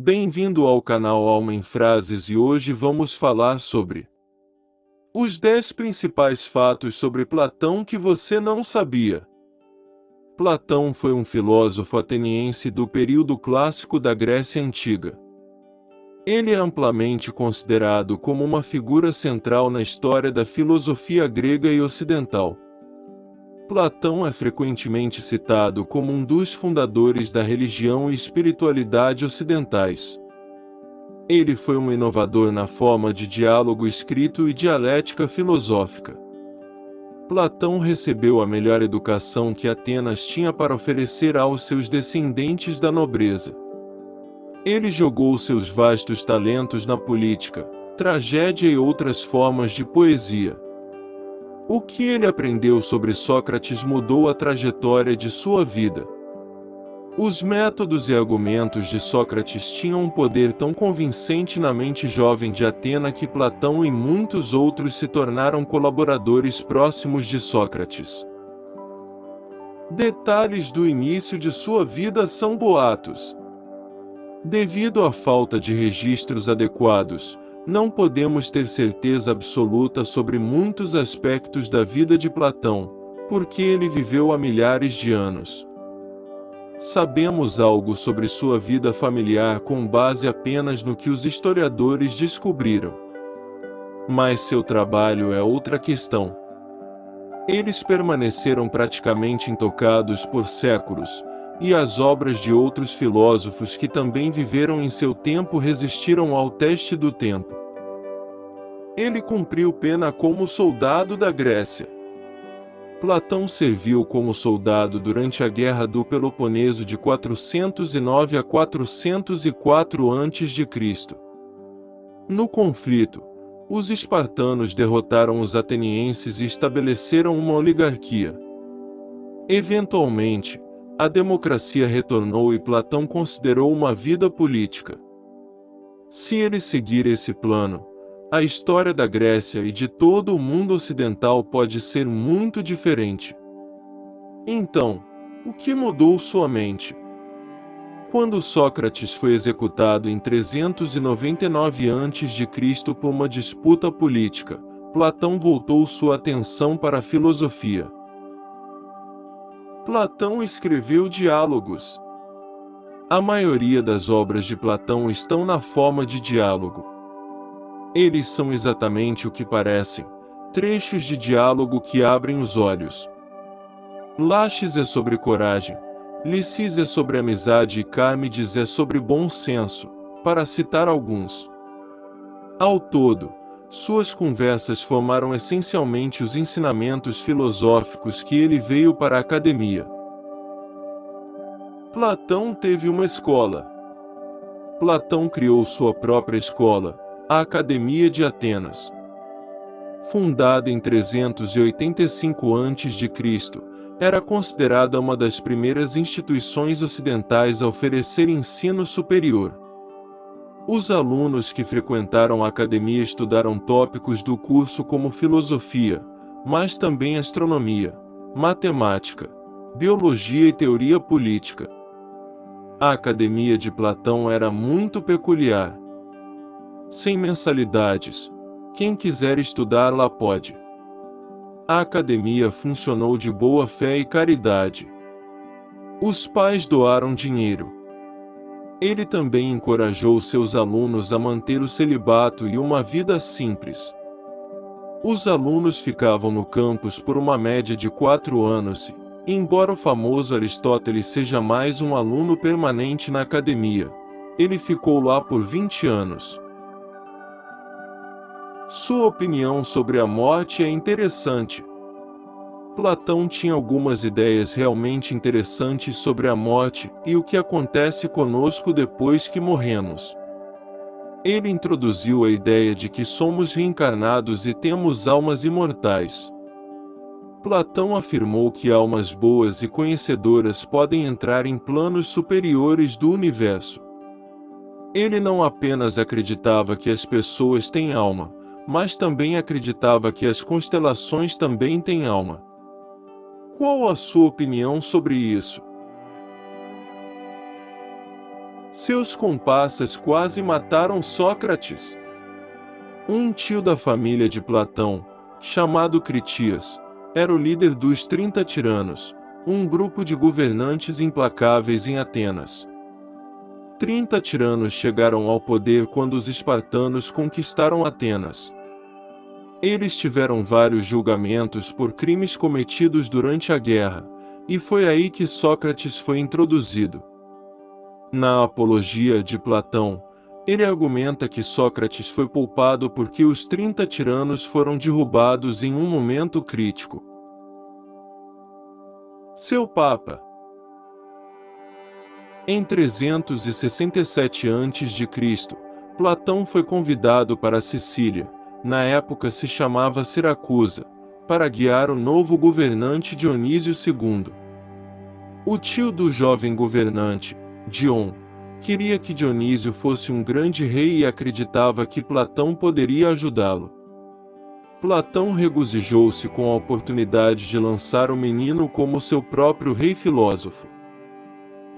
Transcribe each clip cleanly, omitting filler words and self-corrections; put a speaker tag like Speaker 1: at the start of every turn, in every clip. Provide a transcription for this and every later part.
Speaker 1: Bem-vindo ao canal Alma em Frases e hoje vamos falar sobre os 10 principais fatos sobre Platão que você não sabia. Platão foi um filósofo ateniense do período clássico da Grécia Antiga. Ele é amplamente considerado como uma figura central na história da filosofia grega e ocidental. Platão é frequentemente citado como um dos fundadores da religião e espiritualidade ocidentais. Ele foi um inovador na forma de diálogo escrito e dialética filosófica. Platão recebeu a melhor educação que Atenas tinha para oferecer aos seus descendentes da nobreza. Ele jogou seus vastos talentos na política, tragédia e outras formas de poesia. O que ele aprendeu sobre Sócrates mudou a trajetória de sua vida. Os métodos e argumentos de Sócrates tinham um poder tão convincente na mente jovem de Atena que Platão e muitos outros se tornaram colaboradores próximos de Sócrates. Detalhes do início de sua vida são boatos. Devido à falta de registros adequados, não podemos ter certeza absoluta sobre muitos aspectos da vida de Platão, porque ele viveu há milhares de anos. Sabemos algo sobre sua vida familiar com base apenas no que os historiadores descobriram. Mas seu trabalho é outra questão. Eles permaneceram praticamente intocados por séculos, e as obras de outros filósofos que também viveram em seu tempo resistiram ao teste do tempo. Ele cumpriu pena como soldado da Grécia. Platão serviu como soldado durante a Guerra do Peloponeso de 409 a 404 a.C. No conflito, os espartanos derrotaram os atenienses e estabeleceram uma oligarquia. Eventualmente, a democracia retornou e Platão considerou uma vida política. Se ele seguir esse plano, a história da Grécia e de todo o mundo ocidental pode ser muito diferente. Então, o que mudou sua mente? Quando Sócrates foi executado em 399 a.C. por uma disputa política, Platão voltou sua atenção para a filosofia. Platão escreveu diálogos. A maioria das obras de Platão estão na forma de diálogo. Eles são exatamente o que parecem, trechos de diálogo que abrem os olhos. Laches é sobre coragem, Licis é sobre amizade e Cármides é sobre bom senso, para citar alguns. Ao todo, suas conversas formaram essencialmente os ensinamentos filosóficos que ele veio para a academia. Platão teve uma escola. Platão criou sua própria escola, a Academia de Atenas. Fundada em 385 a.C., era considerada uma das primeiras instituições ocidentais a oferecer ensino superior. Os alunos que frequentaram a academia estudaram tópicos do curso como filosofia, mas também astronomia, matemática, biologia e teoria política. A academia de Platão era muito peculiar. Sem mensalidades, quem quiser estudar lá pode. A academia funcionou de boa fé e caridade. Os pais doaram dinheiro. Ele também encorajou seus alunos a manter o celibato e uma vida simples. Os alunos ficavam no campus por uma média de 4 anos e, embora o famoso Aristóteles seja mais um aluno permanente na academia, ele ficou lá por 20 anos. Sua opinião sobre a morte é interessante. Platão tinha algumas ideias realmente interessantes sobre a morte e o que acontece conosco depois que morremos. Ele introduziu a ideia de que somos reencarnados e temos almas imortais. Platão afirmou que almas boas e conhecedoras podem entrar em planos superiores do universo. Ele não apenas acreditava que as pessoas têm alma, mas também acreditava que as constelações também têm alma. Qual a sua opinião sobre isso? Seus comparsas quase mataram Sócrates. Um tio da família de Platão, chamado Critias, era o líder dos 30 tiranos, um grupo de governantes implacáveis em Atenas. 30 tiranos chegaram ao poder quando os espartanos conquistaram Atenas. Eles tiveram vários julgamentos por crimes cometidos durante a guerra, e foi aí que Sócrates foi introduzido. Na Apologia de Platão, ele argumenta que Sócrates foi poupado porque os 30 tiranos foram derrubados em um momento crítico. Seu Papa. Em 367 a.C., Platão foi convidado para Sicília, na época se chamava Siracusa, para guiar o novo governante Dionísio II. O tio do jovem governante, Dion, queria que Dionísio fosse um grande rei e acreditava que Platão poderia ajudá-lo. Platão regozijou-se com a oportunidade de lançar o menino como seu próprio rei filósofo.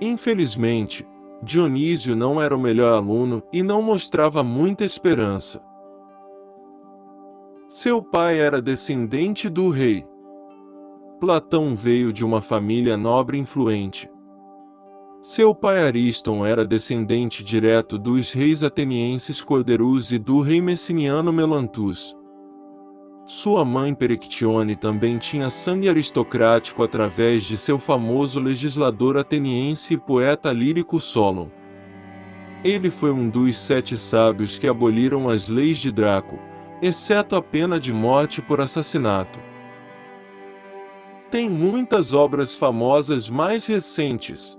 Speaker 1: Infelizmente, Dionísio não era o melhor aluno e não mostrava muita esperança. Seu pai era descendente do rei. Platão veio de uma família nobre influente. Seu pai Ariston era descendente direto dos reis atenienses Corderus e do rei messiniano Melantus. Sua mãe Perictione também tinha sangue aristocrático através de seu famoso legislador ateniense e poeta lírico Solon. Ele foi um dos 7 sábios que aboliram as leis de Draco, exceto a pena de morte por assassinato. Tem muitas obras famosas mais recentes.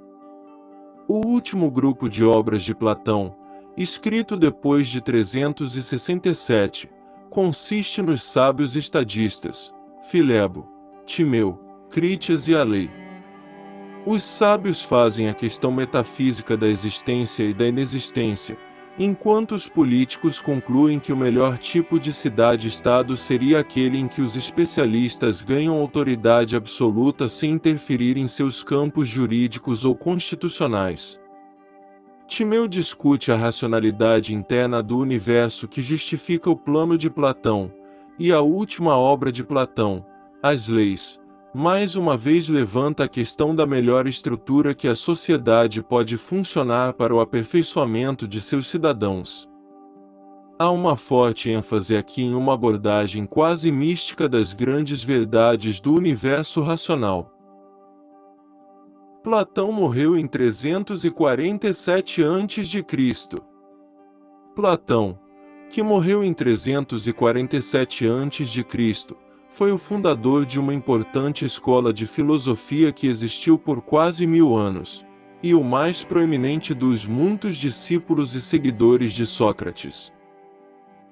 Speaker 1: O último grupo de obras de Platão, escrito depois de 367, consiste nos sábios estadistas, Filebo, Timeu, Critias e a lei. Os sábios fazem a questão metafísica da existência e da inexistência, enquanto os políticos concluem que o melhor tipo de cidade-estado seria aquele em que os especialistas ganham autoridade absoluta sem interferir em seus campos jurídicos ou constitucionais. Timeu discute a racionalidade interna do universo que justifica o plano de Platão, e a última obra de Platão, As Leis, mais uma vez levanta a questão da melhor estrutura que a sociedade pode funcionar para o aperfeiçoamento de seus cidadãos. Há uma forte ênfase aqui em uma abordagem quase mística das grandes verdades do universo racional. Platão morreu em 347 a.C. Platão, que morreu em 347 a.C., foi o fundador de uma importante escola de filosofia que existiu por quase 1000 anos, e o mais proeminente dos muitos discípulos e seguidores de Sócrates.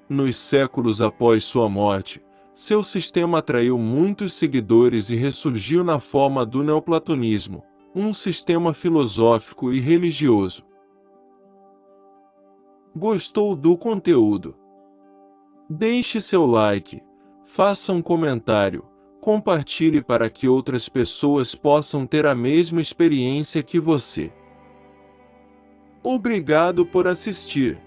Speaker 1: Nos séculos após sua morte, seu sistema atraiu muitos seguidores e ressurgiu na forma do neoplatonismo, um sistema filosófico e religioso. Gostou do conteúdo? Deixe seu like, faça um comentário, compartilhe para que outras pessoas possam ter a mesma experiência que você. Obrigado por assistir.